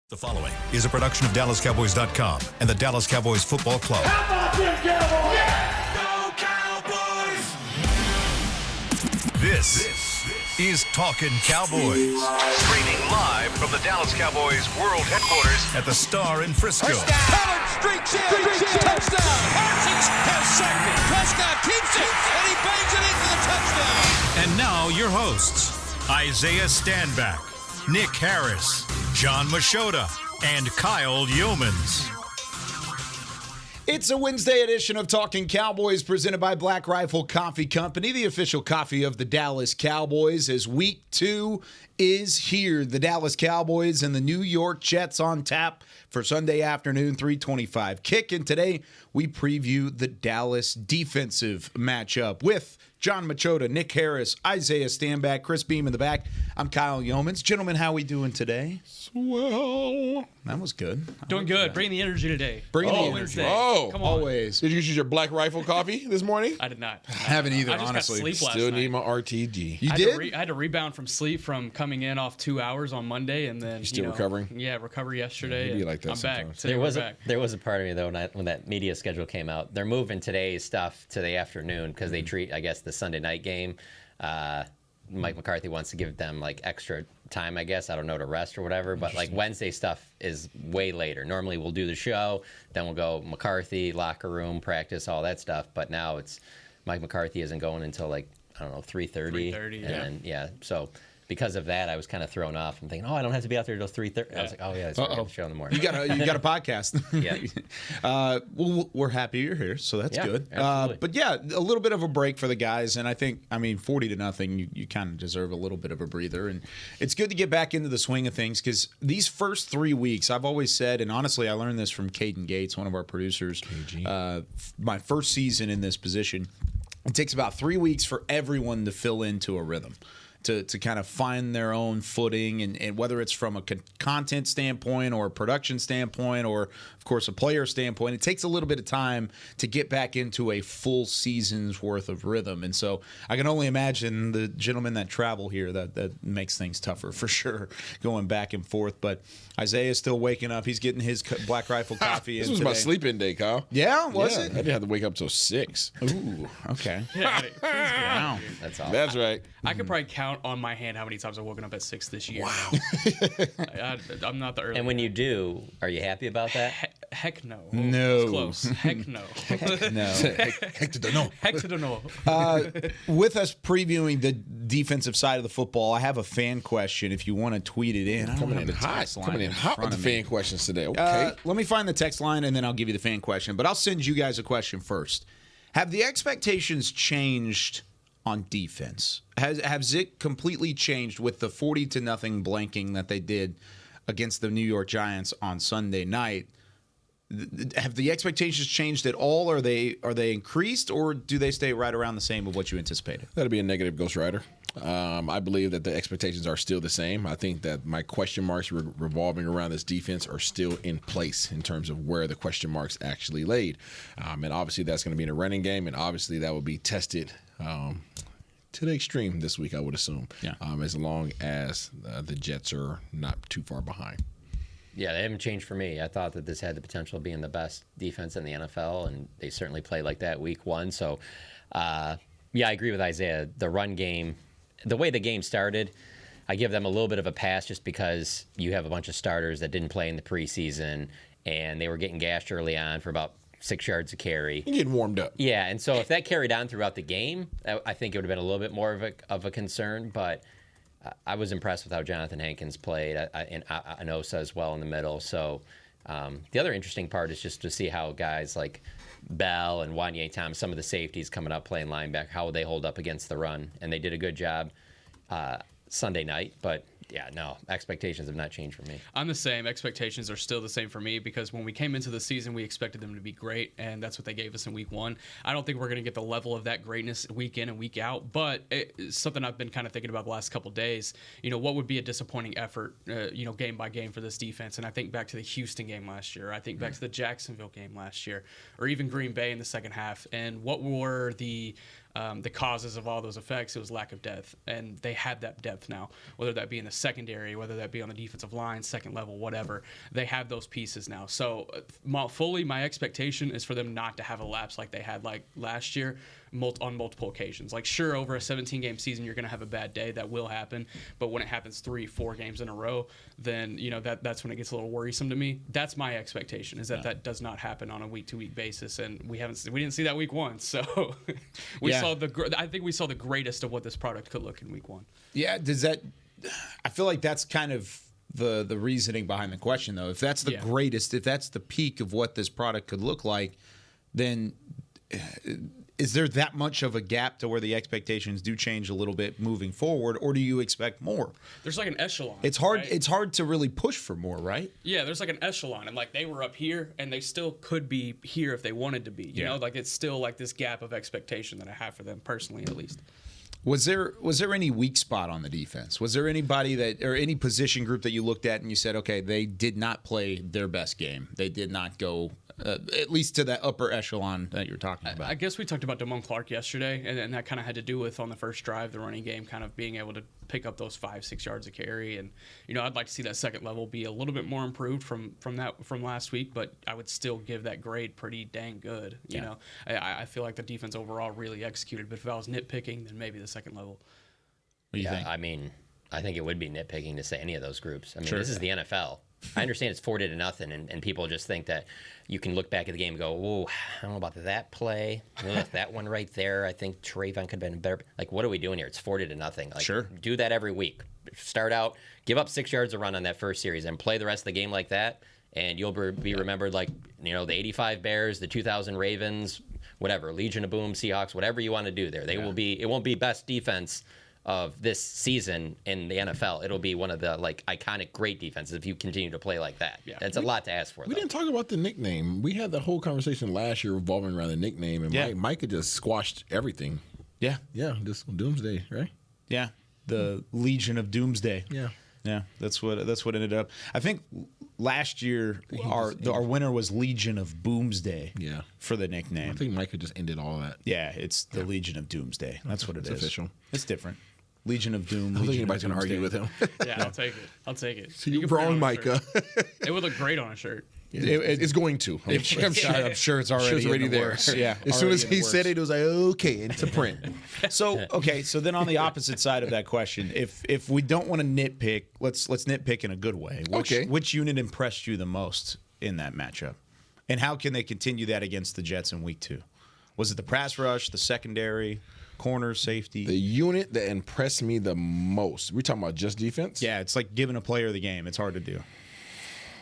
The following is a production of DallasCowboys.com and the Dallas Cowboys Football Club. How about them Cowboys? Yeah! Go Cowboys! This is Talkin Cowboys. Streaming live from the Dallas Cowboys World Headquarters at the Star in Frisco. Pollard streaks in. Touchdown. Parsons has sacked it. Prescott keeps it, and he bangs it in for the touchdown. And now your hosts, Isaiah Standback, Nick Harris, John Machota, and Kyle Yeomans. It's a Wednesday edition of Talkin Cowboys presented by Black Rifle Coffee Company, the official coffee of the Dallas Cowboys, as week 2 is here. The Dallas Cowboys and the New York Jets on tap for Sunday afternoon, 3:25 kick. And today we preview the Dallas defensive matchup with John Machota, Nick Harris, Isaiah Standback, Chris Beam in the back. I'm Kyle Yeomans. Gentlemen, how we doing today? Swell. That was good. Doing good. Bring the energy today. Bring the energy. Wednesday. Oh, Come on. Always. Did you use your Black Rifle coffee this morning? I did not. I haven't either, I just honestly. got sleep last Still night. need my RTG. You I did? had to rebound from sleep from coming in off 2 hours on Monday, and then still recovering? Yeah, recovery yesterday. you be and like that I'm sometimes. back. Today There we're was back. there was a part of me though when that media schedule came out. They're moving today's stuff to the afternoon because they treat, I guess, the Sunday night game. Mike McCarthy wants to give them like extra time, I guess. I don't know, to rest or whatever. But like Wednesday stuff is way later. Normally we'll do the show, then we'll go McCarthy, locker room, practice, all that stuff. But now it's Mike McCarthy isn't going until like, I don't know, 3:30. 3:30, and yeah. So because of that, I was kind of thrown off. I'm thinking, oh, I don't have to be out there until 3:30. I was like, oh yeah, it's right, I have the show in the morning. You got a podcast. Yeah. Well, we're happy you're here, so that's Yeah, good. absolutely. But yeah, a little bit of a break for the guys, and I think, 40-0, you kind of deserve a little bit of a breather, and it's good to get back into the swing of things because these first 3 weeks, I've always said, and honestly, I learned this from Caden Gates, one of our producers. My first season in this position, it takes about 3 weeks for everyone to fill into a rhythm. To kind of find their own footing, and whether it's from a content standpoint or a production standpoint or, of course, a player standpoint, it takes a little bit of time to get back into a full season's worth of rhythm. And so I can only imagine the gentlemen that travel here, that makes things tougher for sure, going back and forth. But Isaiah's still waking up. He's getting his Black Rifle coffee. This in was today. my sleep-in day, Kyle. Yeah, was Yeah, it? I didn't have to wake up till 6. Ooh, okay. Wow. That's all. That's right. I could probably count on my hand how many times I've woken up at 6 this year. Wow. I'm not the early. And when you do, are you happy about that? Heck no. No. It's close. Heck no. No. Heck to no. With us previewing the defensive side of the football, I have a fan question. If you want to tweet it in, I don't Coming have in the hot. text line Coming in hot front with the of me. fan questions today. Okay. Let me find the text line, and then I'll give you the fan question. But I'll send you guys a question first. Have the expectations changed on defense? Have Zick completely changed with the 40-0 blanking that they did against the New York Giants on Sunday night? Have the expectations changed at all? Are they increased, or do they stay right around the same of what you anticipated? That'll be a negative Ghost Rider. I believe that the expectations are still the same. I think that my question marks revolving around this defense are still in place in terms of where the question marks actually laid. And obviously that's going to be in a running game, and obviously that will be tested to the extreme this week, I would assume, as long as the Jets are not too far behind. Yeah, they haven't changed for me. I thought that this had the potential of being the best defense in the NFL, and they certainly played like that week 1. So, yeah, I agree with Isaiah. The run game, the way the game started, I give them a little bit of a pass just because you have a bunch of starters that didn't play in the preseason, and they were getting gashed early on for about 6 yards a carry. You're getting warmed up. Yeah, and so if that carried on throughout the game, I think it would have been a little bit more of a concern, but I was impressed with how Jonathan Hankins played, and Anosa as well in the middle. So the other interesting part is just to see how guys like Bell and Wanye Thomas, some of the safeties coming up playing linebacker, how they hold up against the run. And they did a good job Sunday night, but yeah, no, expectations have not changed for me. I'm the same. Expectations are still the same for me because when we came into the season, we expected them to be great, and that's what they gave us in week 1. I don't think we're going to get the level of that greatness week in and week out, but it's something I've been kind of thinking about the last couple of days. What would be a disappointing effort, game by game for this defense? And I think back to the Houston game last year. I think back to the Jacksonville game last year, or even Green Bay in the second half. And what were the the causes of all those effects, it was lack of depth. And they have that depth now, whether that be in the secondary, whether that be on the defensive line, second level, whatever. They have those pieces now. So my expectation is for them not to have a lapse like they had like last year on multiple occasions. Like, sure, over a 17-game season, you're going to have a bad day. That will happen. But when it happens 3-4 games in a row, then, that's when it gets a little worrisome to me. That's my expectation, is that does not happen on a week-to-week basis. And we didn't see that week 1. So I think we saw the greatest of what this product could look in week 1. Yeah, I feel like that's kind of the reasoning behind the question, though. If that's the greatest, if that's the peak of what this product could look like, then is there that much of a gap to where the expectations do change a little bit moving forward, or do you expect more? There's like an echelon. It's hard. Right? It's hard to really push for more, right? Yeah, there's like an echelon, and like they were up here, and they still could be here if they wanted to be. You know, like it's still like this gap of expectation that I have for them personally, at least. Was there any weak spot on the defense? Was there anybody or any position group that you looked at and you said, okay, they did not play their best game. They did not go at least to that upper echelon that you're talking about? I guess we talked about Damone Clark yesterday, and that kind of had to do with on the first drive, the running game kind of being able to pick up those 5-6 yards of carry. And, I'd like to see that second level be a little bit more improved from last week, but I would still give that grade pretty dang good. I feel like the defense overall really executed, but if I was nitpicking, then maybe the second level. What do you think? I mean, I think it would be nitpicking to say any of those groups. I mean, Sure. This is the NFL. I understand it's 40-0, and people just think that you can look back at the game and go, "Oh, I don't know about that play. That one right there. I think Trayvon could have been better." Like, what are we doing here? It's 40-0. Like, Sure. Do that every week. Start out, give up 6 yards a run on that first series, and play the rest of the game like that, and you'll be remembered like the '85 Bears, the 2000 Ravens, whatever, Legion of Boom, Seahawks, whatever you want to do there. They will be. It won't be best defense of this season in the NFL. It'll be one of the iconic great defenses if you continue to play like that. Yeah. That's a lot to ask for. We didn't talk about the nickname. We had the whole conversation last year revolving around the nickname, and Mike had just squashed everything. Yeah. Yeah, just Doomsday, right? Yeah. The Legion of Doomsday. Yeah. Yeah, that's what ended up. I think last year our winner was Legion of Boomsday. Yeah. For the nickname. I think Mike had just ended all that. Yeah, it's the Legion of Doomsday. That's what it is. It's official. It's different. Legion of Doom. I don't think Legion anybody's of going to argue with Doomsday. him. Yeah, I'll take it. So You you're can put it wrong, on a Micah. shirt. It would look great on a shirt. It's going to. I'm sure it's already in the there. works. Yeah. As soon as already in he the said works. it was like, okay, it's a print. So then on the opposite side of that question, if we don't want to nitpick, let's nitpick in a good way. Which unit impressed you the most in that matchup? And how can they continue that against the Jets in week 2? Was it the pass rush, the secondary, corner, safety? The unit that impressed me the most. We're talking about just defense? Yeah, it's like giving a player the game. It's hard to do.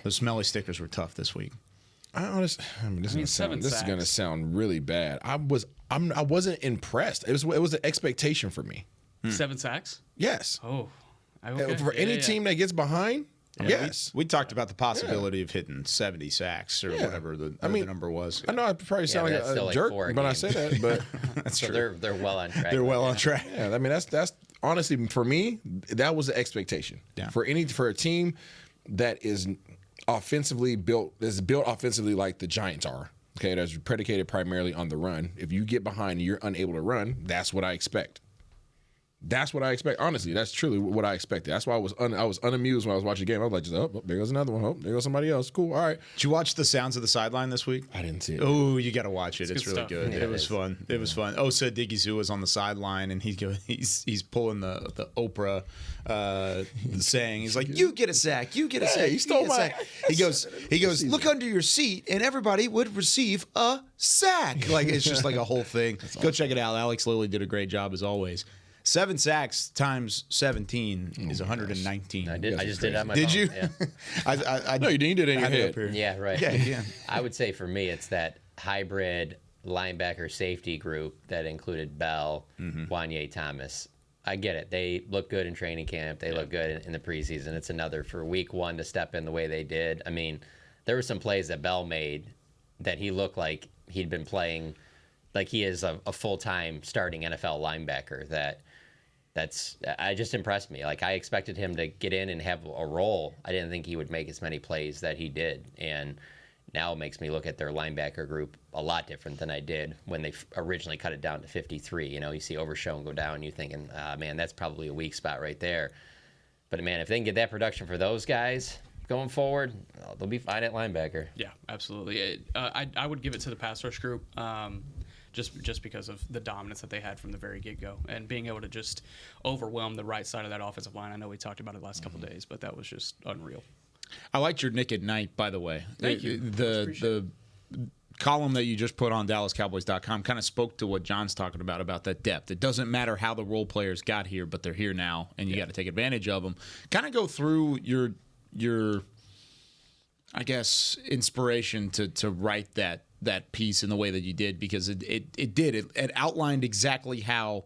The smelly stickers were tough this week. This is going to sound really bad. I wasn't impressed. It was an expectation for me. 7 sacks? Yes. Oh. For any team that gets behind, yes. We talked about the possibility of hitting 70 sacks or whatever the number was. I know I probably sound like a jerk when I say that, but That's So true. they're well on track. They're well on track. yeah, I mean that's honestly for me that was the expectation. Yeah. For a team that is built offensively like the Giants are. Okay, that's predicated primarily on the run. If you get behind and you're unable to run, that's what I expect. That's what I expect. Honestly, that's truly what I expected. That's why I was unamused when I was watching the game. I was like, there goes another one. Oh, there goes somebody else. Cool. All right. Did you watch the Sounds of the Sideline this week? I didn't see it. Oh, you got to watch it. It's good really stuff. good. Yeah, It was fun. It was fun. Osa Digizu was on the sideline, and he's pulling the Oprah saying. He's like, "You get a sack. You get a sack. you stole get a my- sack." He goes. Look under your seat, and everybody would receive a sack. Like it's just like a whole thing. Go check it out. Alex Lilly did a great job as always. 7 sacks times 17 is 119. I just did it on my Did phone. you? Yeah. No, you didn't. You did it in your I had it head. up here. Yeah, right. Yeah. I would say for me, it's that hybrid linebacker safety group that included Bell, Wanye Thomas. I get it. They look good in training camp. They look good in the preseason. It's another for week 1 to step in the way they did. I mean, there were some plays that Bell made that he looked like he'd been playing, like he is a full-time starting NFL linebacker. I just impressed me. Like I expected him to get in and have a role. I didn't think he would make as many plays that he did. And now makes me look at their linebacker group a lot different than I did when they originally cut it down to 53. You see Overshown go down, and you're thinking, man, that's probably a weak spot right there. But, man, if they can get that production for those guys going forward, they'll be fine at linebacker. Yeah, absolutely. I would give it to the pass rush group just because of the dominance that they had from the very get-go and being able to just overwhelm the right side of that offensive line. I know we talked about it the last couple of days, but that was just unreal. I liked your Nick at Night, by the way. Thank you. The column that you just put on DallasCowboys.com kind of spoke to what John's talking about that depth. It doesn't matter how the role players got here, but they're here now, and you got to take advantage of them. Kind of go through your I guess, inspiration to write that piece in the way that you did, because it outlined exactly how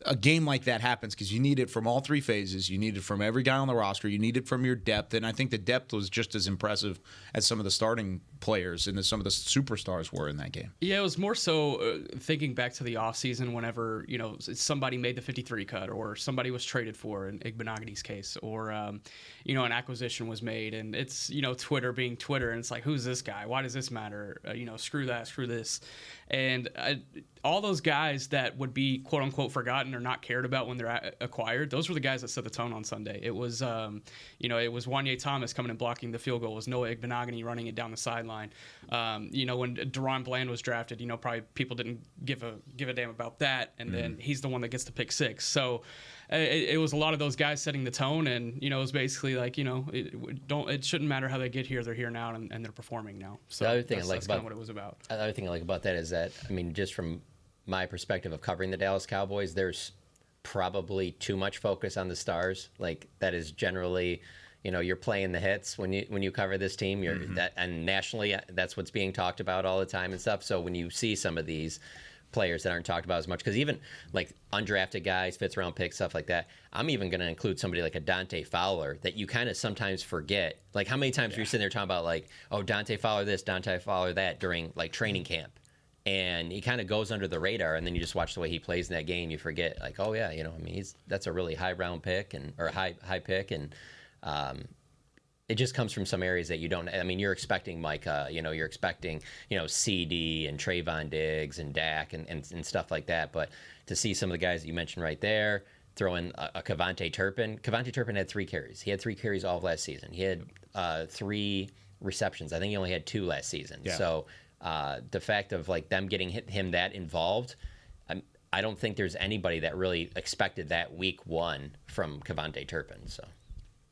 a game like that happens, because you need it from all three phases. You need it from every guy on the roster. You need it from your depth. And I think the depth was just as impressive as some of the starting players and some of the superstars were in that game. Yeah, it was more so thinking back to the offseason whenever, somebody made the 53 cut or somebody was traded for, in Igbenogany's case, or, an acquisition was made. And it's, Twitter being Twitter. And it's like, who's this guy? Why does this matter? Screw that, screw this. And all those guys that would be quote unquote forgotten or not cared about when they're acquired, those were the guys that set the tone on Sunday. It was, it was Wanye Thomas coming and blocking the field goal. It was Noah Igbenogany running it down the sideline. When Deron Bland was drafted, probably people didn't give a damn about that. And then he's the one that gets the pick six. So it was a lot of those guys setting the tone. And, it was basically like, it shouldn't matter how they get here. They're here now and they're performing now. So the other thing that's kind of what it was about. The other thing I like about that is that, just from my perspective of covering the Dallas Cowboys, there's probably too much focus on the stars. Like, that is generally, you're playing the hits when you cover this team. And nationally, that's what's being talked about all the time and stuff. So when you see some of these players that aren't talked about as much, because even like undrafted guys, fifth round picks, stuff like that, I'm even going to include somebody like a Dante Fowler that you kind of sometimes forget. Like, how many times are you sitting there talking about, like, oh, Dante Fowler this, Dante Fowler that during like training camp, and he kind of goes under the radar, and then you just watch the way he plays in that game, you forget, like, oh yeah, that's a really high round pick or high pick, and it just comes from some areas that you don't. You're expecting Micah, you're expecting, CD and Trayvon Diggs and Dak and stuff like that. But to see some of the guys that you mentioned right there, throw in a Kevontae Turpin. Kevontae Turpin had 3 carries. He had 3 carries all of last season. He had 3 receptions. I think he only had 2 last season. Yeah. So the fact of like them getting him that involved, I don't think there's anybody that really expected that week 1 from Kevontae Turpin. So.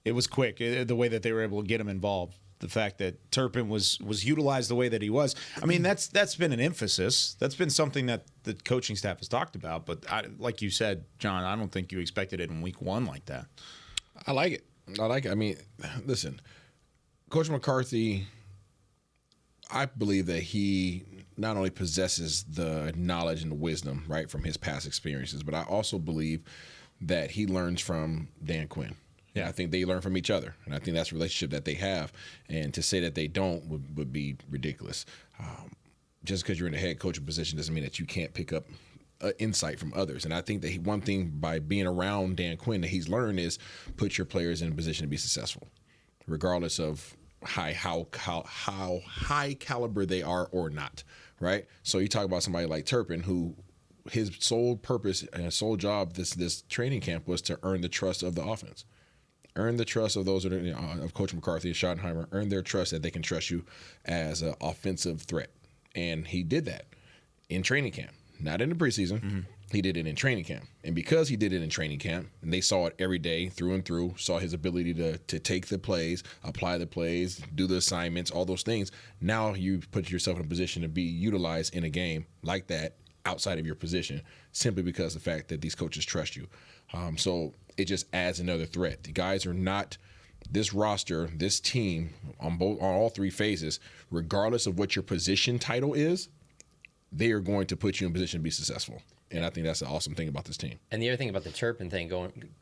It was quick, the way that they were able to get him involved. The fact that Turpin was utilized the way that he was. That's been an emphasis. That's been something that the coaching staff has talked about. But like you said, John, I don't think you expected it in week 1 like that. I like it. Listen, Coach McCarthy, I believe that he not only possesses the knowledge and the wisdom, right, from his past experiences, but I also believe that he learns from Dan Quinn. Yeah, I think they learn from each other, and I think that's a relationship that they have. And to say that they don't would be ridiculous. Just because you're in a head coaching position doesn't mean that you can't pick up insight from others. And I think that one thing by being around Dan Quinn that he's learned is put your players in a position to be successful, regardless of how high caliber they are or not. Right. So you talk about somebody like Turpin, who his sole purpose and sole job this training camp was to earn the trust of the offense. Earn the trust of those of Coach McCarthy and Schottenheimer. Earn their trust that they can trust you as an offensive threat. And he did that in training camp, not in the preseason. Mm-hmm. He did it in training camp. And because he did it in training camp, and they saw it every day through and through, saw his ability to take the plays, apply the plays, do the assignments, all those things, now you put yourself in a position to be utilized in a game like that outside of your position simply because of the fact that these coaches trust you. So it just adds another threat. The guys are not this roster, this team on all 3 phases, regardless of what your position title is, they are going to put you in position to be successful. And I think that's the awesome thing about this team. And the other thing about the Turpin thing,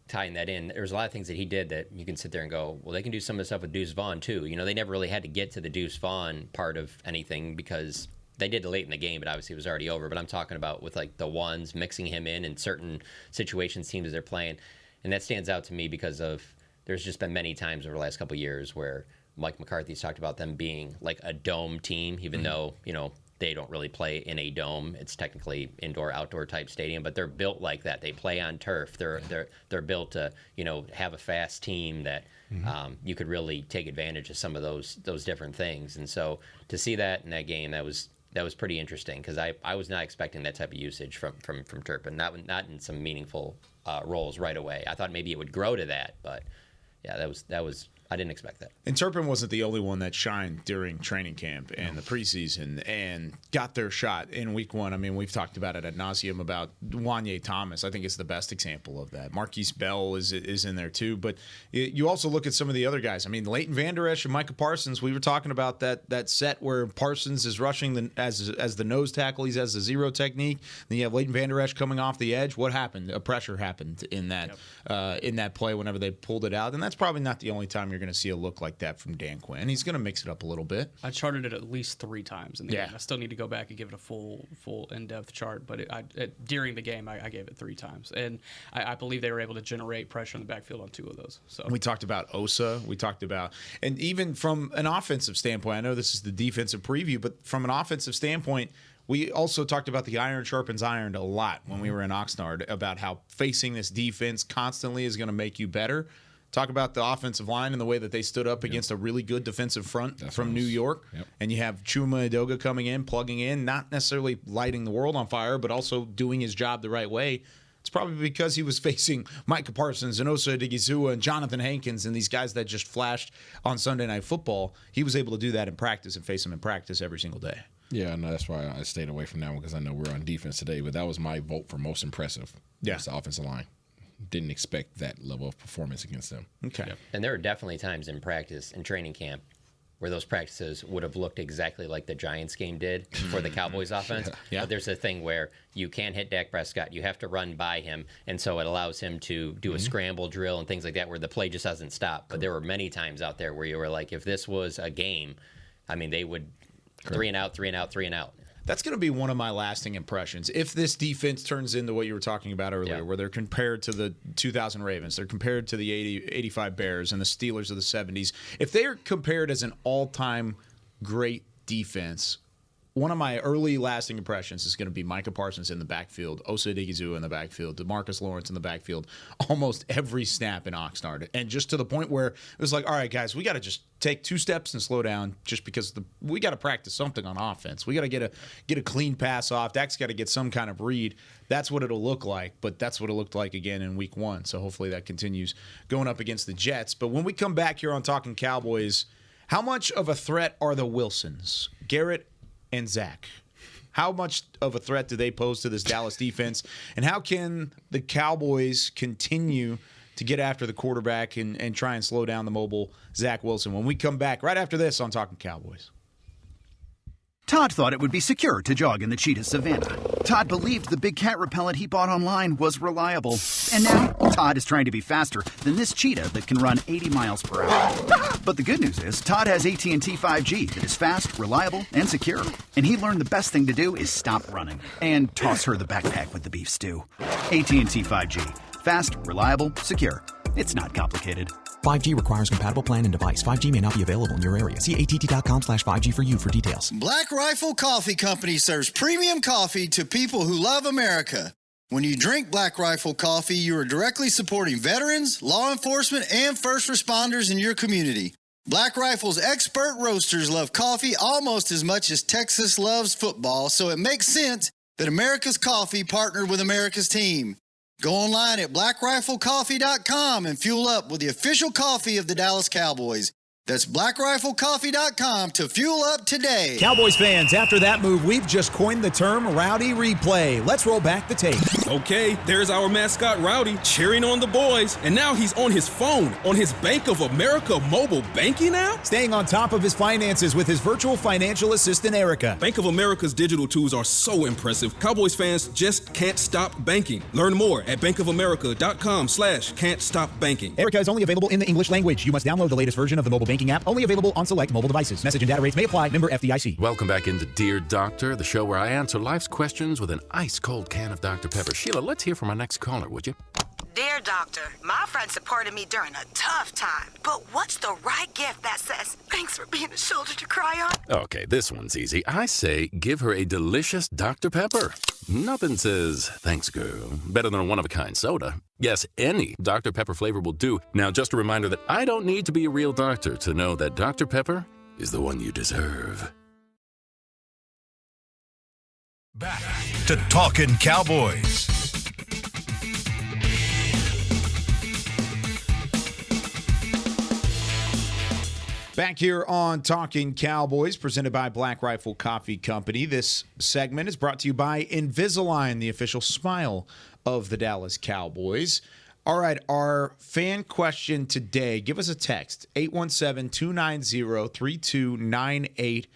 tying that in, there's a lot of things that he did that you can sit there and go, well, they can do some of the stuff with Deuce Vaughn too. They never really had to get to the Deuce Vaughn part of anything because they did it late in the game, but obviously it was already over. But I'm talking about with like the ones, mixing him in certain situations, teams they're playing. And that stands out to me because of there's just been many times over the last couple of years where Mike McCarthy's talked about them being like a dome team, even though, they don't really play in a dome. It's technically indoor-outdoor type stadium, but they're built like that. They play on turf. They're built to have a fast team that you could really take advantage of some of those different things. And so to see that in that game, that was pretty interesting because I was not expecting that type of usage from Turpin, not in some meaningful roles right away. I thought maybe it would grow to that, but yeah, that was. I didn't expect that. And Turpin wasn't the only one that shined during training camp and the preseason and got their shot in week one. I mean, we've talked about it ad nauseum about Wanye Thomas. I think it's the best example of that. Marquise Bell is in there too. But you also look at some of the other guys. I mean, Leighton Vander Esch and Micah Parsons, we were talking about that set where Parsons is rushing as the nose tackle. He has the zero technique. Then you have Leighton Vander Esch coming off the edge. What happened? A pressure happened in that play whenever they pulled it out. And that's probably not the only time you're going to see a look like that from Dan Quinn. He's going to mix it up a little bit. I charted it at least 3 times in the game. I still need to go back and give it a full in-depth chart, but during the game, I gave it 3 times. And I believe they were able to generate pressure in the backfield on 2 of those. So we talked about Osa. We talked about, and even from an offensive standpoint, I know this is the defensive preview, but from an offensive standpoint, we also talked about the iron sharpens iron a lot when we were in Oxnard about how facing this defense constantly is going to make you better. Talk about the offensive line and the way that they stood up against a really good defensive front from New York. Yep. And you have Chuma Edoga coming in, plugging in, not necessarily lighting the world on fire, but also doing his job the right way. It's probably because he was facing Micah Parsons and Osa Odighizuwa and Jonathan Hankins and these guys that just flashed on Sunday Night Football. He was able to do that in practice and face them in practice every single day. Yeah, no, that's why I stayed away from that one because I know we're on defense today. But that was my vote for most impressive. Yeah, it's the offensive line. Didn't expect that level of performance against them. Okay. Yep. And there were definitely times in practice, in training camp, where those practices would have looked exactly like the Giants game did for the Cowboys offense. Yeah. But there's a thing where you can't hit Dak Prescott. You have to run by him. And so it allows him to do a scramble drill and things like that where the play just doesn't stop. But there were many times out there where you were like, if this was a game, I mean, they would 3 and out, 3 and out, 3 and out. That's going to be one of my lasting impressions. If this defense turns into what you were talking about earlier, where they're compared to the 2000 Ravens, they're compared to the 85 Bears and the Steelers of the 70s. If they're compared as an all-time great defense, one of my early lasting impressions is going to be Micah Parsons in the backfield, Osa Odighizuwa in the backfield, DeMarcus Lawrence in the backfield, almost every snap in Oxnard. And just to the point where it was like, all right, guys, we got to just take 2 steps and slow down just because we got to practice something on offense. We got to get a clean pass off. Dak's got to get some kind of read. That's what it'll look like, but that's what it looked like again in week 1. So hopefully that continues going up against the Jets. But when we come back here on Talkin' Cowboys, how much of a threat are the Wilsons, Garrett and Zach? How much of a threat do they pose to this Dallas defense? And how can the Cowboys continue to get after the quarterback and try and slow down the mobile Zach Wilson? When we come back right after this on Talkin' Cowboys. Todd thought it would be secure to jog in the cheetah savanna. Todd believed the big cat repellent he bought online was reliable. And now, Todd is trying to be faster than this cheetah that can run 80 miles per hour. But the good news is, Todd has AT&T 5G that is fast, reliable, and secure. And he learned the best thing to do is stop running and toss her the backpack with the beef stew. AT&T 5G. Fast, reliable, secure. It's not complicated. 5G requires compatible plan and device. 5G may not be available in your area. See att.com/5G for you for details. Black Rifle Coffee Company serves premium coffee to people who love America. When you drink Black Rifle Coffee, you are directly supporting veterans, law enforcement, and first responders in your community. Black Rifle's expert roasters love coffee almost as much as Texas loves football, so it makes sense that America's Coffee partnered with America's team. Go online at blackriflecoffee.com and fuel up with the official coffee of the Dallas Cowboys. That's blackriflecoffee.com to fuel up today. Cowboys fans, after that move, we've just coined the term Rowdy Replay. Let's roll back the tape. Okay, there's our mascot Rowdy cheering on the boys. And now he's on his phone, on his Bank of America mobile banking app? Staying on top of his finances with his virtual financial assistant, Erica. Bank of America's digital tools are so impressive. Cowboys fans just can't stop banking. Learn more at bankofamerica.com/can't stop banking. Erica is only available in the English language. You must download the latest version of the mobile banking app, only available on select mobile devices. Message and data rates may apply. Member FDIC. Welcome back into Dear Doctor, the show where I answer life's questions with an ice-cold can of Dr. Pepper. Sheila, let's hear from our next caller, would you? Dear Doctor, my friend supported me during a tough time. But what's the right gift that says, thanks for being a shoulder to cry on? Okay, this one's easy. I say give her a delicious Dr. Pepper. Nothing says, thanks, girl, better than a one-of-a-kind soda. Yes, any Dr. Pepper flavor will do. Now, just a reminder that I don't need to be a real doctor to know that Dr. Pepper is the one you deserve. Back to Talkin' Cowboys. Back here on Talkin' Cowboys, presented by Black Rifle Coffee Company. This segment is brought to you by Invisalign, the official smile of the Dallas Cowboys. All right, our fan question today. Give us a text, 817-290-3298.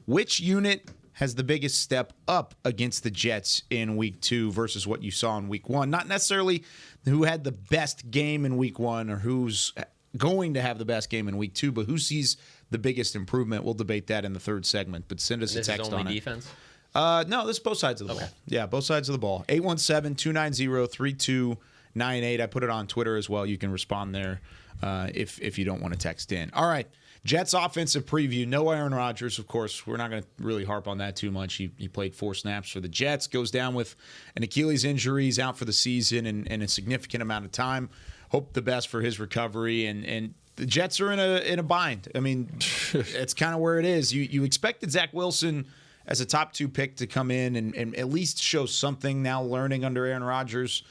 Which unit has the biggest step up against the Jets in Week 2 versus what you saw in Week 1? Not necessarily who had the best game in Week 1 or who's going to have the best game in Week 2, but who sees the biggest improvement? We'll debate that in the third segment, but send us a text on it. This is only defense? No, this is both sides of the ball. Yeah, both sides of the ball. 817-290-3298. I put it on Twitter as well. You can respond there if you don't want to text in. All right, Jets offensive preview. No Aaron Rodgers, of course. We're not going to really harp on that too much. He played 4 snaps for the Jets, goes down with an Achilles injury. He's out for the season and a significant amount of time. Hope the best for his recovery, and the Jets are in a bind. I mean, it's kind of where it is. You expected Zach Wilson as a top 2 pick to come in and at least show something. Now learning under Aaron Rodgers,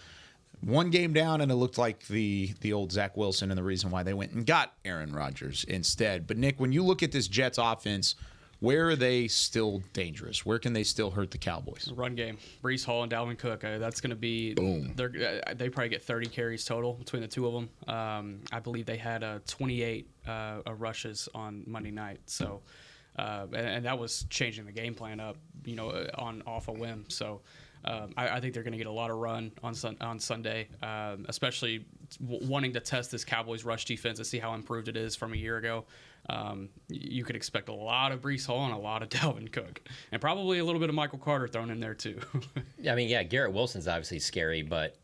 1 game down, and it looked like the old Zach Wilson and the reason why they went and got Aaron Rodgers instead. But Nick, when you look at this Jets offense, where are they still dangerous? Where can they still hurt the Cowboys? Run game. Breece Hall and Dalvin Cook. That's going to be. Boom. They probably get 30 carries total between the two of them. I believe they had 28 rushes on Monday night. So, and that was changing the game plan up, off a whim. So, I think they're going to get a lot of run on Sunday, especially wanting to test this Cowboys rush defense and see how improved it is from a year ago. You could expect a lot of Breece Hall and a lot of Dalvin Cook, and probably a little bit of Michael Carter thrown in there too. Garrett Wilson's obviously scary, but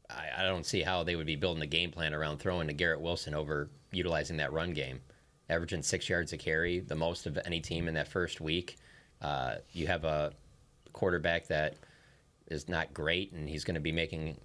I don't see how they would be building a game plan around throwing to Garrett Wilson over utilizing that run game. Averaging 6 yards a carry, the most of any team in that first week. You have a quarterback that is not great, and he's going to be making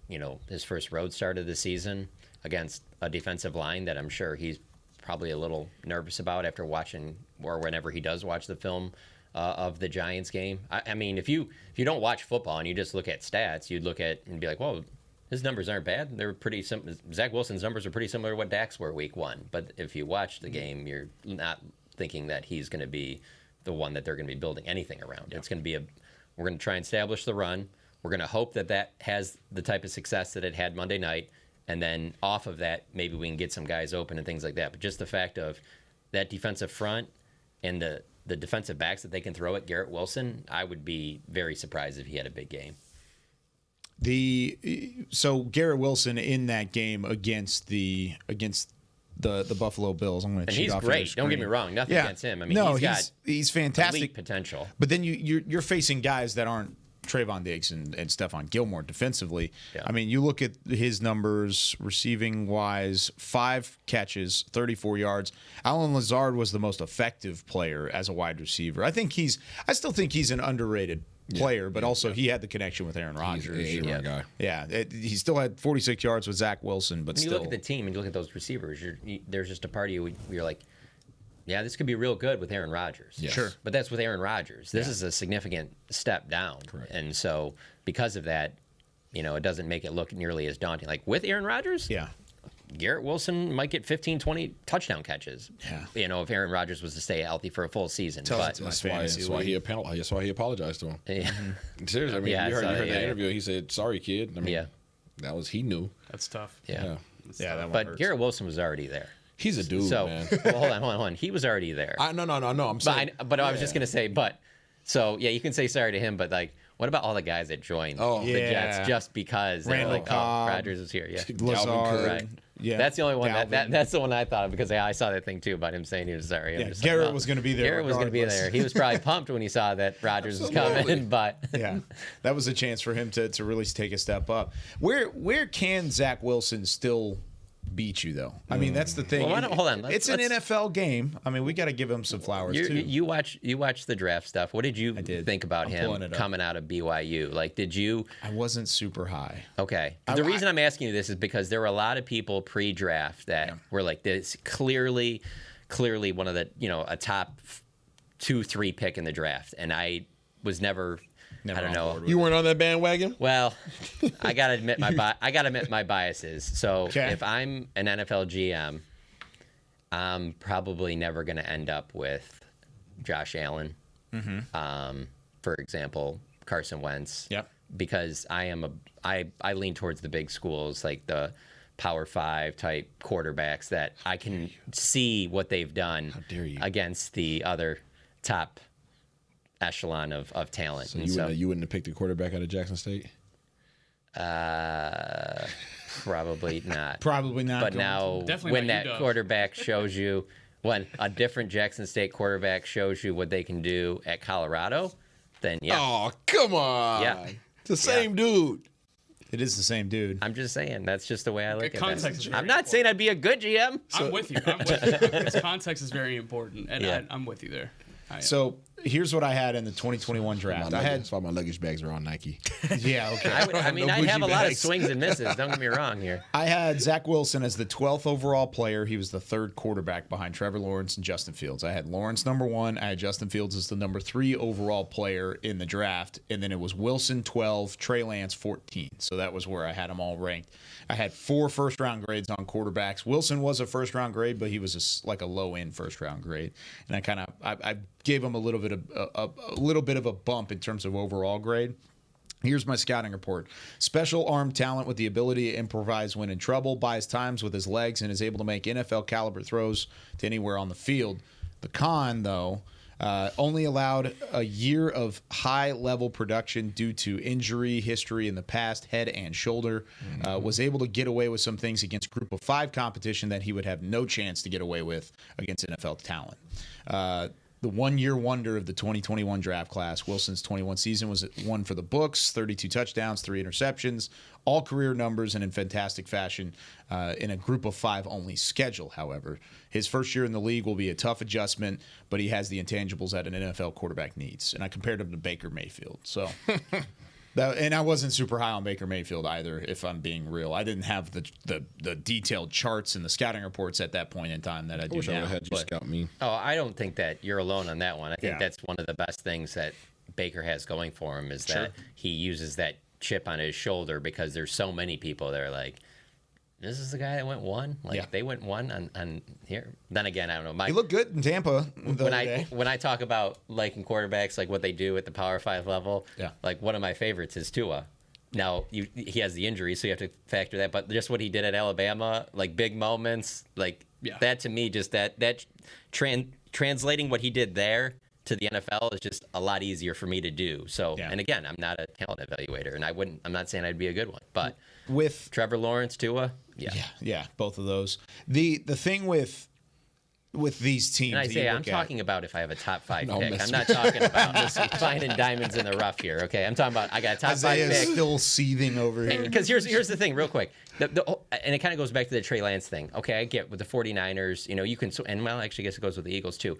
his first road start of the season against a defensive line that I'm sure he's probably a little nervous about after watching, or whenever he does watch the film of the Giants game. I mean, if you don't watch football and you just look at stats, you'd look at and be like, well, his numbers aren't bad. They're pretty simple. Zach Wilson's numbers are pretty similar to what Dak's were Week 1. But if you watch the game, you're not thinking that he's going to be the one that they're going to be building anything around. Yeah. It's going to be we're going to try and establish the run. We're going to hope that has the type of success that it had Monday night. And then off of that, maybe we can get some guys open and things like that. But just the fact of that defensive front and the defensive backs that they can throw at Garrett Wilson, I would be very surprised if he had a big game. So Garrett Wilson in that game against the Buffalo Bills. I'm going to cheat he's off great. Your screen. Don't get me wrong. Nothing against him. I mean, he's fantastic. Elite potential. But then you're facing guys that aren't Trayvon Diggs and Stephon Gilmore defensively. Yeah. I mean, you look at his numbers receiving wise, 5 catches, 34 yards. Allen Lazard was the most effective player as a wide receiver. I still think he's an underrated player, but also he had the connection with Aaron Rodgers. He's a guy. Yeah, he still had 46 yards with Zach Wilson, but when still. You look at the team and you look at those receivers, there's just a part of you where you're like, yeah, this could be real good with Aaron Rodgers. Yes. Sure. But that's with Aaron Rodgers. This is a significant step down. Correct. And so because of that, it doesn't make it look nearly as daunting. Like with Aaron Rodgers, Garrett Wilson might get 15, 20 touchdown catches. Yeah. If Aaron Rodgers was to stay healthy for a full season. That's why he apologized to him. Yeah. Seriously, I mean, you heard that interview. He said, "Sorry, kid." I mean, he knew. That's tough. Yeah. But hurts. Garrett Wilson was already there. He's a dude, man. Well, hold on. He was already there. No. I'm saying. But I was just gonna say, you can say sorry to him, but what about all the guys that joined the Jets just because Randall Cobb, Rodgers is here? Yeah, Lazard, Yeah, That's the only one Dalvin. that's the one I thought of because I saw that thing too about him saying he was sorry. Yeah, Garrett was going to be there. Garrett was going to be there. He was probably pumped when he saw that Rodgers was coming, but yeah, that was a chance for him to really take a step up. Where can Zach Wilson still beat you though? I mean, that's the thing. Well, hold on. It's an NFL game. I mean, we got to give him some flowers too. You watch the draft stuff. What did you think about him coming out of BYU? Like, did you? I wasn't super high. Okay. The reason I'm asking you this is because there were a lot of people pre-draft that were like, this clearly one of the a top 2-3 pick in the draft, and I was never I don't know. You weren't on that bandwagon? Well, I gotta admit my biases. So if I'm an NFL GM, I'm probably never gonna end up with Josh Allen. For example, Carson Wentz. Yep. Because I lean towards the big schools, like the Power 5 type quarterbacks that I can see what they've done against the other top echelon of talent. So you wouldn't have picked a quarterback out of Jackson State? Probably not. Probably not. But now, when that quarterback shows you, when a different Jackson State quarterback shows you what they can do at Colorado, then yeah. Oh, come on. Yeah. It's the same dude. It is the same dude. I'm just saying. That's just the way I look at Context it. I'm not saying I'd be a good GM. I'm with you. Because context is very important, and I'm with you there. So here's what I had in the 2021 draft. That's why my luggage bags are on Nike. Yeah, okay. I have a lot of swings and misses. Don't get me wrong here. I had Zach Wilson as the 12th overall player. He was the third quarterback behind Trevor Lawrence and Justin Fields. I had Lawrence number 1. I had Justin Fields as the number 3 overall player in the draft. And then it was Wilson 12, Trey Lance 14. So that was where I had them all ranked. I had 4 first-round grades on quarterbacks. Wilson was a first-round grade, but he was like a low-end first-round grade. And I gave him a little bit of a bump in terms of overall grade. Here's my scouting report. Special arm talent with the ability to improvise when in trouble, buys times with his legs, and is able to make NFL caliber throws to anywhere on the field. The con, though, only allowed a year of high-level production due to injury history in the past, head and shoulder. Was able to get away with some things against Group of 5 competition that he would have no chance to get away with against NFL talent. The one-year wonder of the 2021 draft class. Wilson's 21 season was one for the books, 32 touchdowns, 3 interceptions, all career numbers, and in fantastic fashion in a Group of 5 only schedule, however. His first year in the league will be a tough adjustment, but he has the intangibles that an NFL quarterback needs. And I compared him to Baker Mayfield. So... and I wasn't super high on Baker Mayfield either, if I'm being real. I didn't have the detailed charts and the scouting reports at that point in time that I do wish now. I would have had you scout me. Oh, I don't think that you're alone on that one. I think that's one of the best things that Baker has going for him is that he uses that chip on his shoulder because there's so many people that are like, this is the guy that went 1. They went 1 on here. Then again, I don't know. He looked good in Tampa when I talk about liking quarterbacks, like what they do at the Power 5 level. Like one of my favorites is Tua. Now he has the injury, so you have to factor that. But just what he did at Alabama, like big moments, that to me, just that translating what he did there to the NFL is just a lot easier for me to do. So, and again, I'm not a talent evaluator, and I'm not saying I'd be a good one, but with Trevor Lawrence, Tua, both of those. The thing with these teams, and I say I'm talking about if I have a top 5 pick. I'm not talking about just finding diamonds in the rough here. Okay, I'm talking about I got a top 5 pick. Still seething over here. Because here's the thing, real quick, and it kind of goes back to the Trey Lance thing. Okay, I get with the 49ers, you can, and well, actually, I guess it goes with the Eagles too.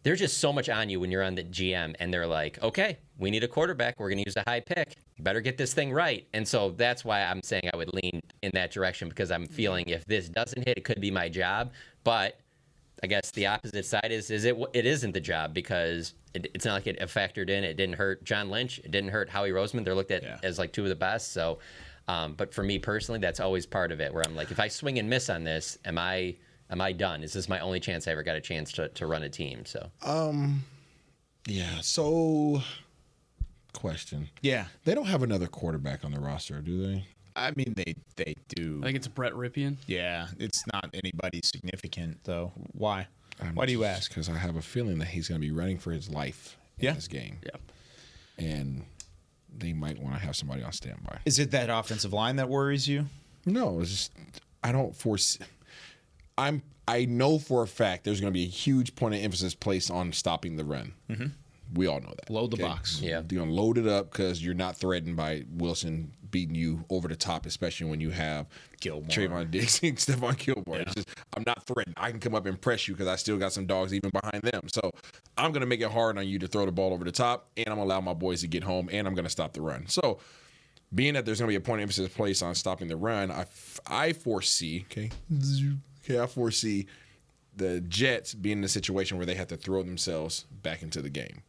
There's just so much on you when you're on the GM, and they're like, okay, we need a quarterback. We're going to use a high pick. Better get this thing right. And so that's why I'm saying I would lean in that direction, because I'm feeling if this doesn't hit, it could be my job. But I guess the opposite side is it isn't the job, because it's not like it factored in. It didn't hurt John Lynch. It didn't hurt Howie Roseman. They're looked at as like 2 of the best. So, but for me personally, that's always part of it, where I'm like, if I swing and miss on this, am I done? Is this my only chance I ever got a chance to run a team? So, So, question. Yeah. They don't have another quarterback on the roster, do they? I mean, they do. I think it's Brett Ripien. Yeah, it's not anybody significant, though. Why? Why do you ask? Because I have a feeling that he's going to be running for his life in this game. Yeah. And they might want to have somebody on standby. Is it that offensive line that worries you? No, it's just I don't foresee. I know for a fact there's going to be a huge point of emphasis placed on stopping the run. Mm-hmm. We all know that. Load the box. Yeah, you're going to load it up because you're not threatened by Wilson beating you over the top, especially when you have Gilmore, Trayvon Diggs, and Stephon Gilmore. Yeah. It's just, I'm not threatened. I can come up and press you because I still got some dogs even behind them. So I'm going to make it hard on you to throw the ball over the top, and I'm going to allow my boys to get home, and I'm going to stop the run. So being that there's going to be a point of emphasis placed on stopping the run, I foresee, I foresee the Jets being in a situation where they have to throw themselves back into the game.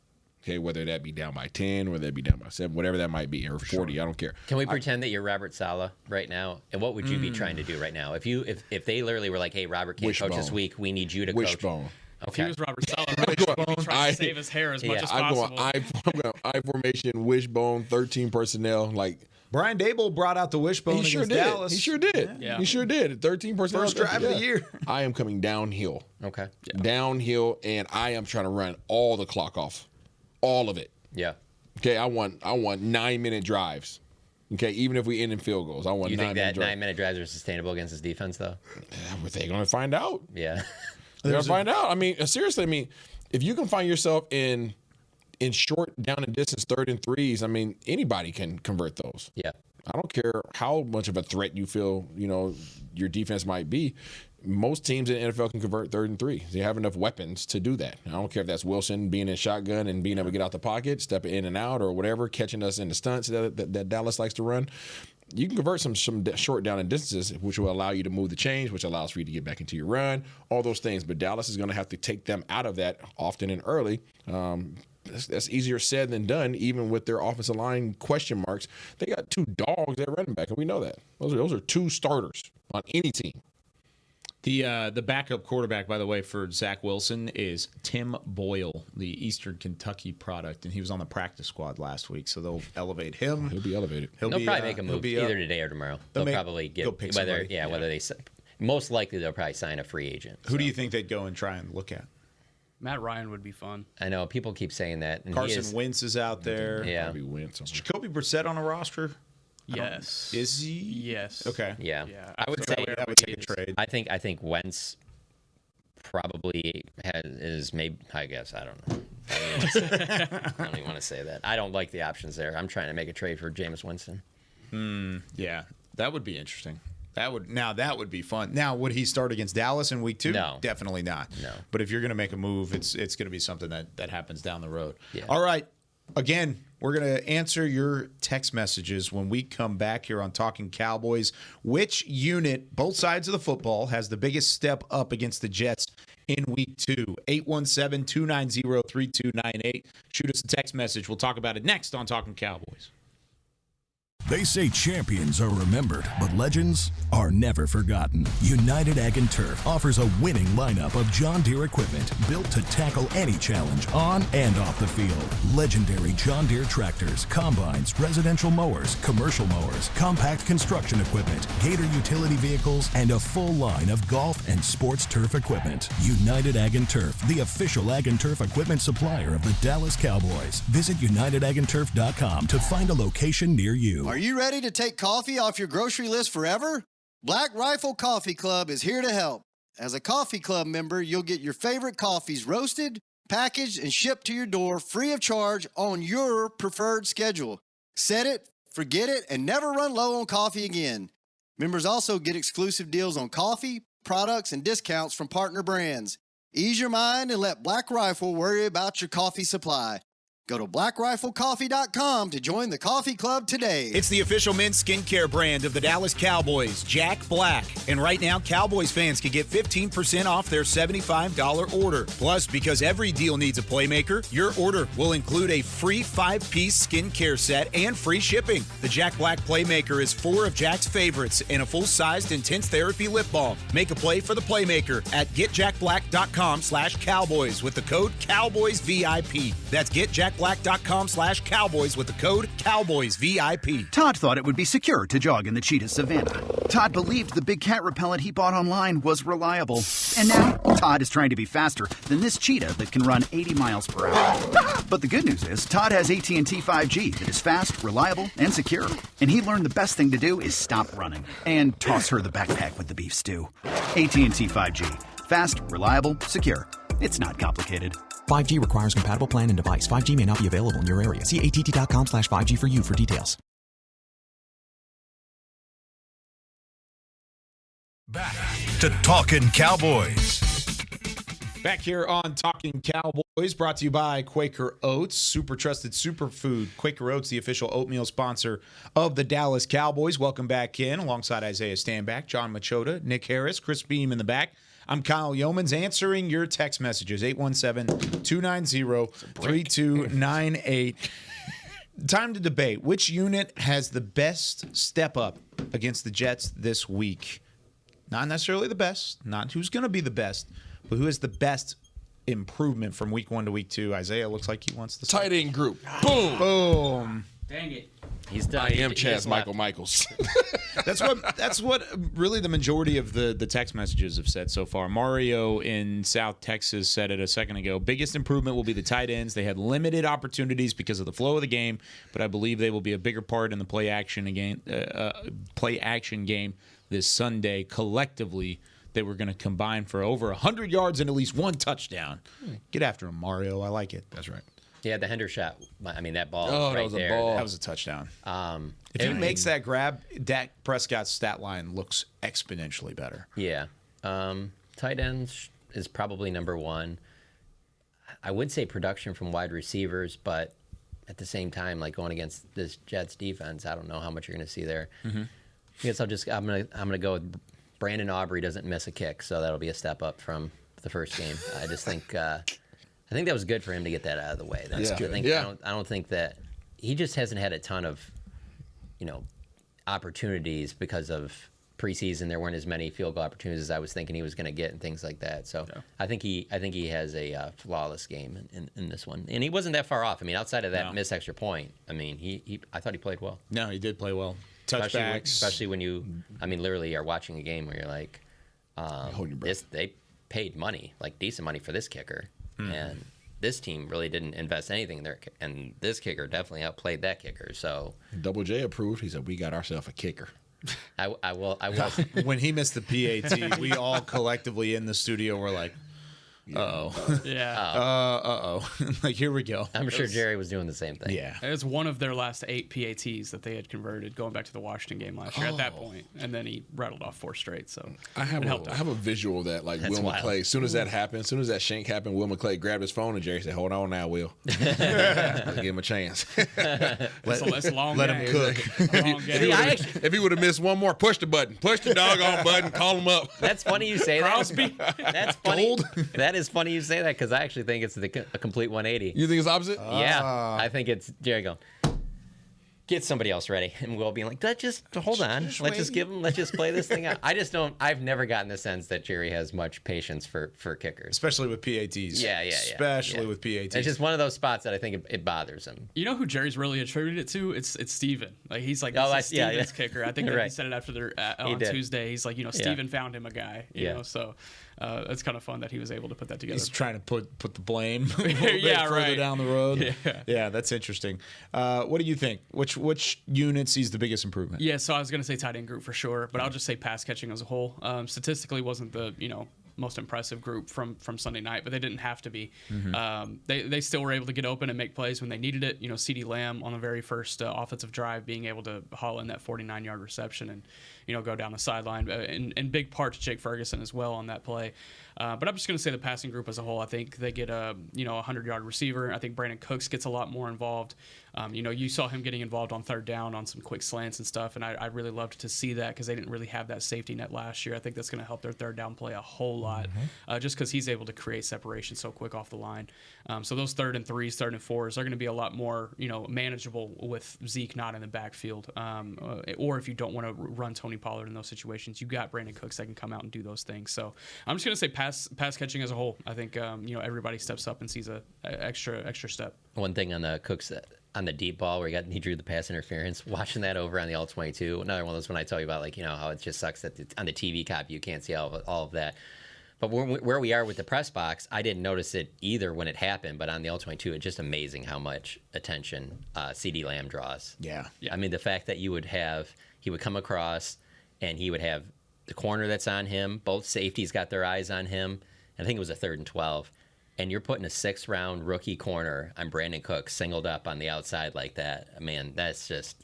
Okay, whether that be down by 10, whether that be down by 7, whatever that might be, or 40, I don't care. Can we pretend that you're Robert Saleh right now? And what would you be trying to do right now? If they literally were like, hey, Robert can't coach this week, we need you to coach. Wishbone. Okay. If he was Robert Saleh, trying to save his hair as much as possible. I'm going I formation, wishbone, 13 personnel, like Brian Daboll brought out the wishbone against Dallas. He sure did. Yeah. He sure did. 13 personnel. First drive of the year. I am coming downhill. Okay. Yeah. Downhill, and I am trying to run all the clock off. All of it. Yeah. Okay, I want 9-minute drives. Okay, even if we end in field goals, I want 9-minute drives. You think that 9-minute drives are sustainable against this defense, though? They're going to find out. Yeah. They're going to find out. I mean, seriously, if you can find yourself in short down and distance 3rd and 3s, I mean, anybody can convert those. Yeah. I don't care how much of a threat you feel, your defense might be. Most teams in the NFL can convert 3rd and 3. They have enough weapons to do that. I don't care if that's Wilson being in shotgun and being able to get out the pocket, step in and out, or whatever, catching us in the stunts that Dallas likes to run. You can convert some short down and distances, which will allow you to move the chains, which allows for you to get back into your run, all those things. But Dallas is going to have to take them out of that often and early. That's easier said than done, even with their offensive line question marks. They got 2 dogs at running back, and we know that. Those are 2 starters on any team. The backup quarterback, by the way, for Zach Wilson is Tim Boyle, the Eastern Kentucky product, and he was on the practice squad last week, so they'll elevate him. He'll be elevated. They'll probably make a move either today or tomorrow. They'll probably get whether they most likely they'll probably sign a free agent. Who do you think they'd go and try and look at? Matt Ryan would be fun. I know people keep saying that. And Carson Wentz is out there. Yeah, is Jacoby Brissett on a roster? Yes. Is he? Yes. Okay. Yeah. I would say that would take a trade. I think Wentz probably is maybe. I guess I don't know. I don't even want to say that. I don't like the options there. I'm trying to make a trade for Jameis Winston. Yeah, that would be interesting. That would be fun. Now, would he start against Dallas in week 2? No. Definitely not. No. But if you're going to make a move, it's going to be something that happens down the road. Yeah. All right. Again, we're going to answer your text messages when we come back here on Talkin Cowboys. Which unit, both sides of the football, has the biggest step up against the Jets in week 2? 817-290-3298. Shoot us a text message. We'll talk about it next on Talkin Cowboys. They say champions are remembered, but legends are never forgotten. United Ag and Turf offers a winning lineup of John Deere equipment built to tackle any challenge on and off the field. Legendary John Deere tractors, combines, residential mowers, commercial mowers, compact construction equipment, Gator utility vehicles, and a full line of golf and sports turf equipment. United Ag and Turf, the official Ag and Turf equipment supplier of the Dallas Cowboys. Visit UnitedAgAndTurf.com to find a location near you. Are you ready to take coffee off your grocery list forever? Black Rifle Coffee Club is here to help. As a coffee club member, you'll get your favorite coffees roasted, packaged, and shipped to your door free of charge on your preferred schedule. Set it, forget it, and never run low on coffee again. Members also get exclusive deals on coffee, products, and discounts from partner brands. Ease your mind and let Black Rifle worry about your coffee supply. Go to blackriflecoffee.com to join the coffee club today. It's the official men's skincare brand of the Dallas Cowboys, Jack Black. And right now, Cowboys fans can get 15% off their $75 order. Plus, because every deal needs a playmaker, your order will include a free 5-piece skincare set and free shipping. The Jack Black Playmaker is 4 of Jack's favorites and a full-sized intense therapy lip balm. Make a play for the playmaker at getjackblack.com/Cowboys with the code CowboysVIP. That's getjackblack.com/Cowboys jackblack.com/Cowboys with the code CowboysVIP. Todd thought it would be secure to jog in the cheetah savanna. Todd believed the big cat repellent he bought online was reliable. And now, Todd is trying to be faster than this cheetah that can run 80 miles per hour. But the good news is, Todd has AT&T 5G that is fast, reliable, and secure. And he learned the best thing to do is stop running and toss her the backpack with the beef stew. AT&T 5G. Fast, reliable, secure. It's not complicated. 5G requires compatible plan and device. 5G may not be available in your area. See att.com/5G for you for details. Back to Talkin' Cowboys. Back here on Talkin' Cowboys, brought to you by Quaker Oats, super trusted superfood. Quaker Oats, the official oatmeal sponsor of the Dallas Cowboys. Welcome back in, alongside Isaiah Standback, John Machota, Nick Harris, Chris Beam in the back. I'm Kyle Yeomans, answering your text messages, 817-290-3298. Time to debate. Which unit has the best step up against the Jets this week? Not necessarily the best, not who's going to be the best, but who has the best improvement from week 1 to week 2? Isaiah looks like he wants the tight end group. Boom. Boom. Dang it. He's done. I am Chaz Michaels. That's what really the majority of the text messages have said so far. Mario in South Texas said it a second ago. Biggest improvement will be the tight ends. They had limited opportunities because of the flow of the game, but I believe they will be a bigger part in the play action game this Sunday. Collectively, they were going to combine for over 100 yards and at least 1 touchdown. Get after him, Mario. I like it. That's right. Yeah, the Hender shot. I mean, that ball. Oh, right that was there. a ball. That was a touchdown. If he makes that grab, Dak Prescott's stat line looks exponentially better. Yeah. Tight ends is probably number 1. I would say production from wide receivers, but at the same time, like going against this Jets defense, I don't know how much you're going to see there. Mm-hmm. I guess I'm gonna go with Brandon Aubrey doesn't miss a kick, so that'll be a step up from the first game. I just think I think that was good for him to get that out of the way. That's good. I don't think that he just hasn't had a ton of, opportunities because of preseason. There weren't as many field goal opportunities as I was thinking he was going to get and things like that. So I think he has a flawless game in this one, and he wasn't that far off. I mean, outside of that missed extra point, I mean, I thought he played well. No, he did play well. Touchbacks, especially when you, literally are watching a game where you're like, they paid money, like decent money for this kicker. And this team really didn't invest anything in there, and this kicker definitely outplayed that kicker. So Double J approved. He said, "We got ourselves a kicker." I will. When he missed the PAT, we all collectively in the studio were like, "Uh-oh." Yeah. Uh-oh. Like, here we go. I'm sure Jerry was doing the same thing. Yeah. It's one of their last 8 PATs that they had converted going back to the Washington game last year at that point. And then he rattled off 4 straight. So I have a visual of that, like Will McClay. As soon as that happened, as soon as that shank happened, Will McClay grabbed his phone and Jerry said, "Hold on now, Will." Let's give him a chance. That's a long Let game. him cook. If he would have missed one more, push the button. Push the doggone button. Call him up. That's funny you say that. Crosby. That's funny. That is funny you say that, because I actually think it's a complete 180. You think it's opposite? Yeah. I think it's Jerry going, get somebody else ready. And Will being like, just hold on. Let's just play this thing out. I've never gotten the sense that Jerry has much patience for kickers. Especially with PATs. Yeah. Especially with PATs. It's just one of those spots that I think it bothers him. You know who Jerry's really attributed it to? It's Steven. Like, he's like, Steven's kicker. I think that he said it after on Tuesday. He's like, Steven found him a guy. You know, so it's kind of fun that he was able to put that together. He's trying to put the blame a little bit further down the road. Yeah, that's interesting. What do you think? Which unit sees the biggest improvement? Yeah, so I was going to say tight end group for sure, but I'll just say pass catching as a whole. Statistically, wasn't the most impressive group from Sunday night, but they didn't have to be. Mm-hmm. They still were able to get open and make plays when they needed it. CeeDee Lamb on the very first offensive drive being able to haul in that 49-yard reception and go down the sideline, in big part to Jake Ferguson as well on that play. But I'm just going to say the passing group as a whole. I think they get a 100-yard receiver. I think Brandon Cooks gets a lot more involved. You saw him getting involved on third down on some quick slants and stuff, and I really loved to see that because they didn't really have that safety net last year. I think that's going to help their third down play a whole lot, just because he's able to create separation so quick off the line. So those 3rd and 3s, 3rd and 4s are going to be a lot more, manageable with Zeke not in the backfield. Or if you don't want to run Tony Pollard in those situations, you got Brandon Cooks that can come out and do those things. So I'm just going to say pass catching as a whole. I think everybody steps up and sees a extra step. One thing on the Cooks on the deep ball where he drew the pass interference, watching that over on the all-22. Another one of those when I tell you about how it just sucks that on the TV copy you can't see all of that. But where we are with the press box, I didn't notice it either when it happened, but on the all-22, it's just amazing how much attention CeeDee Lamb draws. Yeah. I mean, the fact that he would come across and he would have the corner that's on him, both safeties got their eyes on him, and I think it was a 3rd and 12. And you're putting a 6th-round rookie corner on Brandon Cooks singled up on the outside like that. Man, it's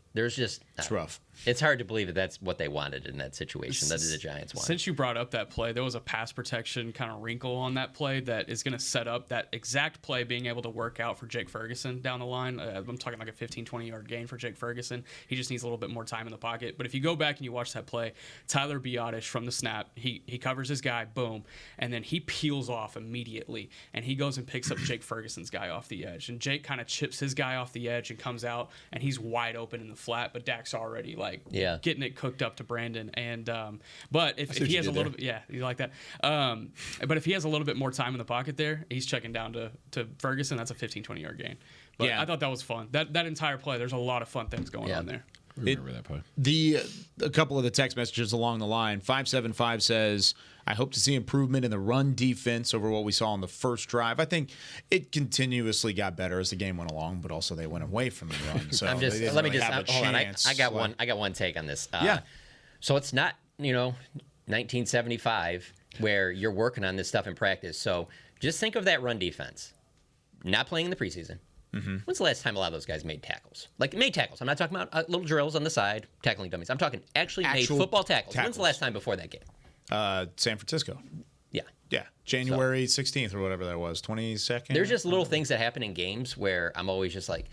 rough. It's hard to believe that that's what they wanted in that situation, that the Giants wanted. Since you brought up that play, there was a pass protection kind of wrinkle on that play that is going to set up that exact play being able to work out for Jake Ferguson down the line. I'm talking like a 15, 20-yard gain for Jake Ferguson. He just needs a little bit more time in the pocket. But if you go back and you watch that play, Tyler Biadasz from the snap, he covers his guy, boom, and then he peels off immediately, and he goes and picks up Jake Ferguson's guy off the edge. And Jake kind of chips his guy off the edge and comes out, and he's wide open in the flat, but Dak's already getting it cooked up to Brandon. And but if he has a little bit, you like that. But if he has a little bit more time in the pocket there, he's checking down to Ferguson. That's a 15, 20-yard gain. But I thought that was fun. That entire play, there's a lot of fun things going on there. Remember that play. A couple of the text messages along the line. 575 says, I hope to see improvement in the run defense over what we saw on the first drive. I think it continuously got better as the game went along, but also they went away from the run. So hold on. I got one take on this. So it's not 1975 where you're working on this stuff in practice. So just think of that run defense. Not playing in the preseason. When's the last time a lot of those guys made tackles? Made tackles. I'm not talking about little drills on the side, tackling dummies. I'm talking actually made football tackles. When's the last time before that game? San Francisco. Yeah. January 16th or whatever that was, 22nd. There's just little things that happen in games where I'm always just like,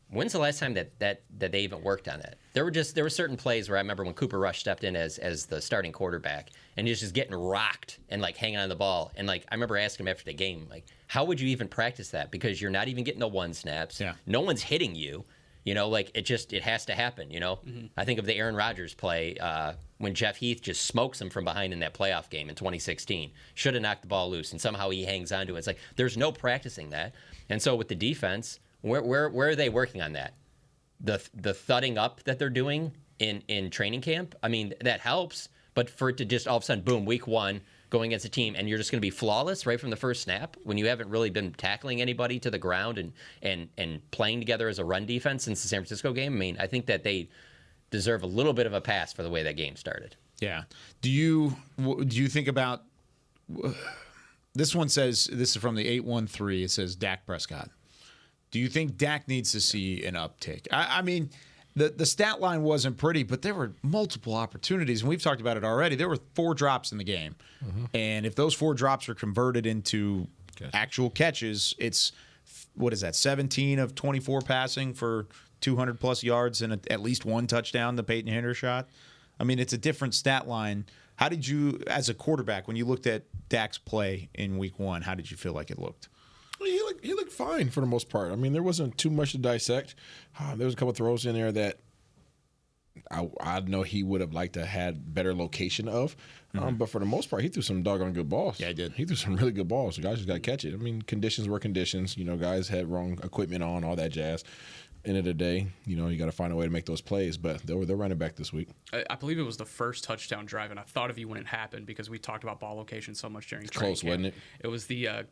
when's the last time that they even worked on that? There were certain plays where I remember when Cooper Rush stepped in as the starting quarterback and he was just getting rocked and hanging on the ball. And I remember asking him after the game, how would you even practice that? Because you're not even getting the 1 snaps. Yeah. No one's hitting you. It has to happen, I think of the Aaron Rodgers play when Jeff Heath just smokes him from behind in that playoff game in 2016. Should have knocked the ball loose, and somehow he hangs on to it. It's there's no practicing that. And so with the defense, where are they working on that? The thudding up that they're doing in training camp, I mean, that helps. But for it to just all of a sudden, boom, week 1, going against a team, and you're just going to be flawless right from the first snap when you haven't really been tackling anybody to the ground and playing together as a run defense since the San Francisco game. I mean, I think that they deserve a little bit of a pass for the way that game started. Yeah. Do you think about this one says, this is from the 813, it says Dak Prescott. Do you think Dak needs to see an uptick? I mean, the stat line wasn't pretty, but there were multiple opportunities, and we've talked about it already. There were 4 drops in the game, and if those 4 drops are converted into actual catches, it's, 17 of 24 passing for 200-plus yards and at least 1 touchdown, the Peyton Henry shot. I mean, it's a different stat line. How did you, as a quarterback, when you looked at Dak's play in Week 1, how did you feel like it looked? He looked fine for the most part. I mean, there wasn't too much to dissect. There was a couple of throws in there that I know he would have liked to had better location of. But for the most part, he threw some doggone good balls. Yeah, he did. He threw some really good balls. The guys just got to catch it. I mean, conditions were conditions. Guys had wrong equipment on, all that jazz. End of the day, you got to find a way to make those plays. But they're running back this week. I believe it was the first touchdown drive, and I thought of you when it happened because we talked about ball location so much during training close, camp. wasn't it?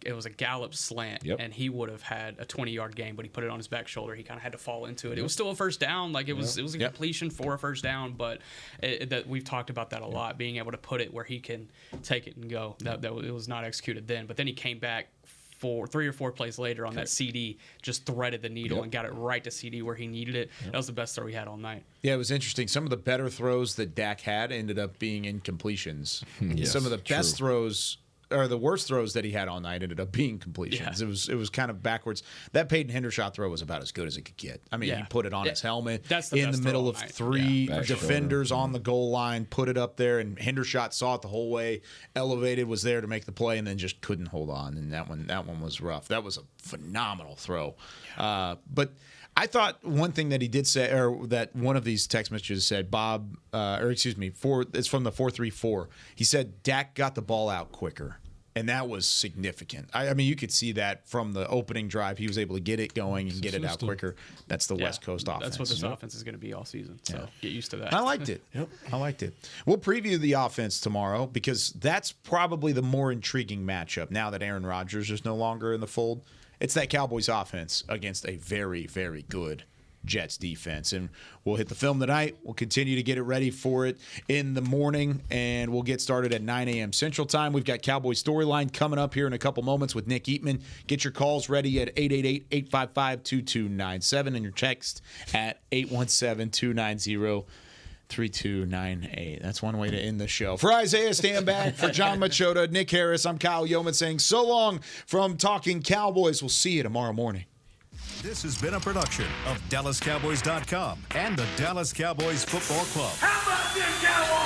It was a Gallup slant, and he would have had a 20-yard gain, but he put it on his back shoulder. He kind of had to fall into it. It was still a first down, it was a completion for a first down, but that we've talked about that a lot, being able to put it where he can take it and go. That it was not executed then, but then he came back. 3 or 4 plays later on that CD, just threaded the needle and got it right to CD where he needed it. That was the best throw he had all night. Yeah, it was interesting. Some of the better throws that Dak had ended up being incompletions. Yes, some of the best throws the worst throws that he had all night ended up being completions. Yeah. It was kind of backwards. That Peyton Hendershot throw was about as good as it could get. I mean, he put it on his helmet in the middle of three defenders on the goal line, put it up there, and Hendershot saw it the whole way, elevated, was there to make the play, and then just couldn't hold on. And that one was rough. That was a phenomenal throw. But I thought one thing that he did say, or that one of these text messages said, it's from the 434. He said Dak got the ball out quicker, and that was significant. I mean, you could see that from the opening drive. He was able to get it going and get it out quicker. That's the West Coast offense. That's what this offense is going to be all season, so get used to that. I liked it. I liked it. We'll preview the offense tomorrow because that's probably the more intriguing matchup now that Aaron Rodgers is no longer in the fold. It's that Cowboys offense against a very, very good Jets defense. And we'll hit the film tonight. We'll continue to get it ready for it in the morning, and we'll get started at 9 a.m. Central Time. We've got Cowboys Storyline coming up here in a couple moments with Nick Eatman. Get your calls ready at 888-855-2297 and your text at 817-290-3298. That's one way to end the show. For Isaiah Stanback, for John Machota, Nick Harris, I'm Kyle Yeoman saying so long from Talking Cowboys. We'll see you tomorrow morning. This has been a production of DallasCowboys.com and the Dallas Cowboys Football Club. How about this, Cowboys?